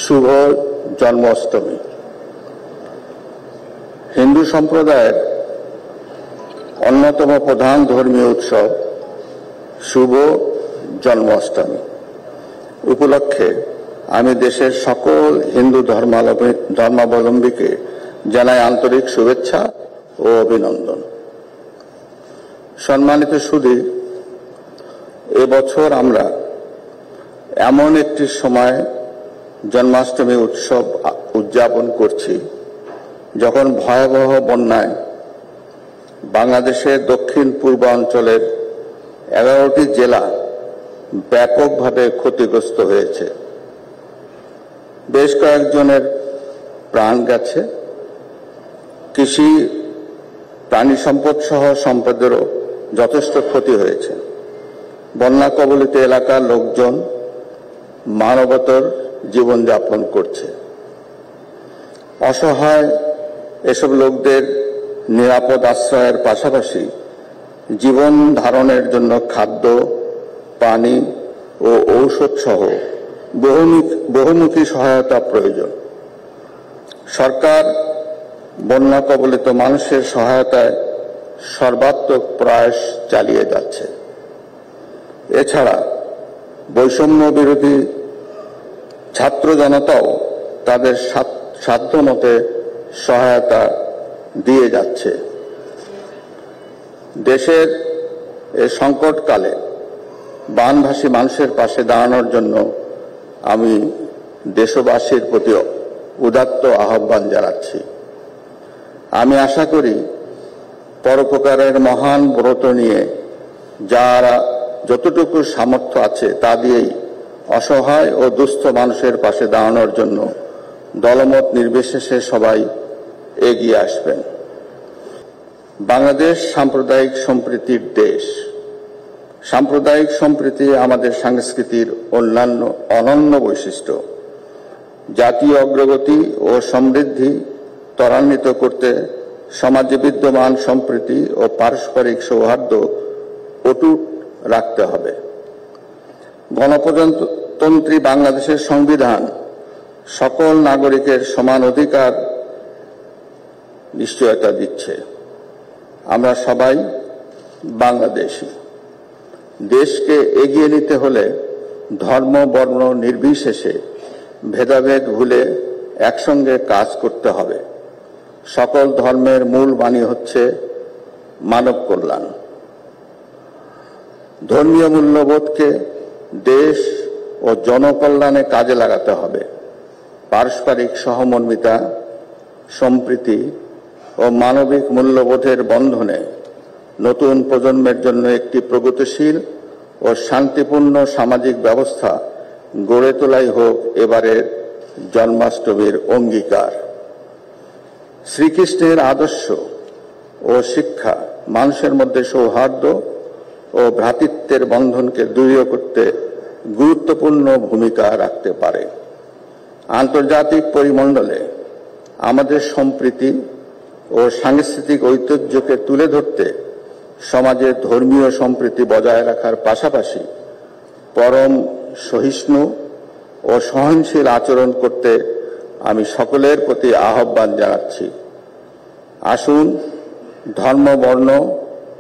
শুভ জন্মাষ্টমী। হিন্দু সম্প্রদায়ের অন্যতম প্রধান ধর্মীয় উৎসব শুভ জন্মাষ্টমী উপলক্ষে আমি দেশের সকল হিন্দু ধর্মাবলম্বীকে জানাই আন্তরিক শুভেচ্ছা ও অভিনন্দন। সম্মানিত সুধী, এবছর আমরা এমন একটি সময় জন্মাষ্টমী উৎসব উদযাপন করছি যখন ভয়াবহ বন্যায় বাংলাদেশের দক্ষিণ পূর্বাঞ্চলের 11টি জেলা ব্যাপকভাবে ক্ষতিগ্রস্ত হয়েছে। বেশ কয়েকজনের প্রাণ গেছে, কৃষি প্রাণী সম্পদ সহ সম্পদেরও যথেষ্ট ক্ষতি হয়েছে। বন্যা কবলিত এলাকার লোকজন মানবতর জীবনযাপন করছে। অসহায় এসব লোকদের নিরাপদ আশ্রয়ের পাশাপাশি জীবন ধারণের জন্য খাদ্য, পানি ও ঔষধ সহ বহুমুখী সহায়তা প্রয়োজন। সরকার বন্যা কবলিত মানুষের সহায়তায় সর্বাত্মক প্রয়াস চালিয়ে যাচ্ছে। এছাড়া বৈষম্য বিরোধী ছাত্র জনতাও তাদের সাধ্যমতে সহায়তা দিয়ে যাচ্ছে। দেশের এই সংকটকালে বানভাসী মানুষের পাশে দাঁড়ানোর জন্য আমি দেশবাসীর প্রতি উদাত্ত আহ্বান জানাচ্ছি। আমি আশা করি পরোপকারের মহান ব্রত নিয়ে যারা যতটুকু সামর্থ্য আছে তা দিয়েই অসহায় ও দুস্থ মানুষের পাশে দাঁড়ানোর জন্য দলমত নির্বিশেষে সবাই এগিয়ে আসবেন। বাংলাদেশ সাম্প্রদায়িক সম্প্রীতির দেশ। সাম্প্রদায়িক সম্প্রীতি আমাদের সংস্কৃতির অনন্য বৈশিষ্ট্য। জাতীয় অগ্রগতি ও সমৃদ্ধি ত্বরান্বিত করতে সমাজে বিদ্যমান সম্প্রীতি ও পারস্পরিক সৌহার্দ্য অটুট রাখতে হবে। গণপ্রজাতন্ত্রী বাংলাদেশের সংবিধান সকল নাগরিকের সমান অধিকার নিশ্চয়তা দিচ্ছে। আমরা সবাই বাংলাদেশী। দেশকে এগিয়ে নিতে হলে ধর্ম বর্ণ নির্বিশেষে ভেদাভেদ ভুলে একসঙ্গে কাজ করতে হবে। সকল ধর্মের মূল বাণী হচ্ছে মানব কল্যাণ। ধর্মীয় মূল্যবোধকে দেশ ও জনকল্যাণে কাজে লাগাতে হবে। পারস্পরিক সহমর্মিতা, সম্প্রীতি ও মানবিক মূল্যবোধের বন্ধনে নতুন প্রজন্মের জন্য একটি প্রগতিশীল ও শান্তিপূর্ণ সামাজিক ব্যবস্থা গড়ে তোলাই হোক এবারের জন্মাষ্টমীর অঙ্গীকার। শ্রীকৃষ্ণের আদর্শ ও শিক্ষা মানুষের মধ্যে সৌহার্দ্য ও ভ্রাতৃত্বের বন্ধনকে দৃঢ় করতে গুরুত্বপূর্ণ ভূমিকা রাখতে পারে। আন্তর্জাতিক পরিমণ্ডলে আমাদের সম্প্রীতি ও সাংস্কৃতিক ঐতিহ্যকে তুলে ধরতে সমাজে ধর্মীয় সম্প্রীতি বজায় রাখার পাশাপাশি পরম সহিষ্ণু ও সহনশীল আচরণ করতে আমি সকলের প্রতি আহ্বান জানাচ্ছি। আসুন ধর্ম, বর্ণ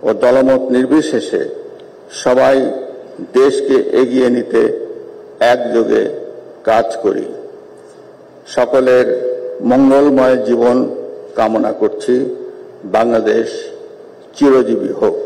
ও দলমত নির্বিশেষে সবাই দেশকে এগিয়ে নিতে একযোগে কাজ করি। সকলের মঙ্গলময় জীবন কামনা করছি। বাংলাদেশ চিরজীবী হোক।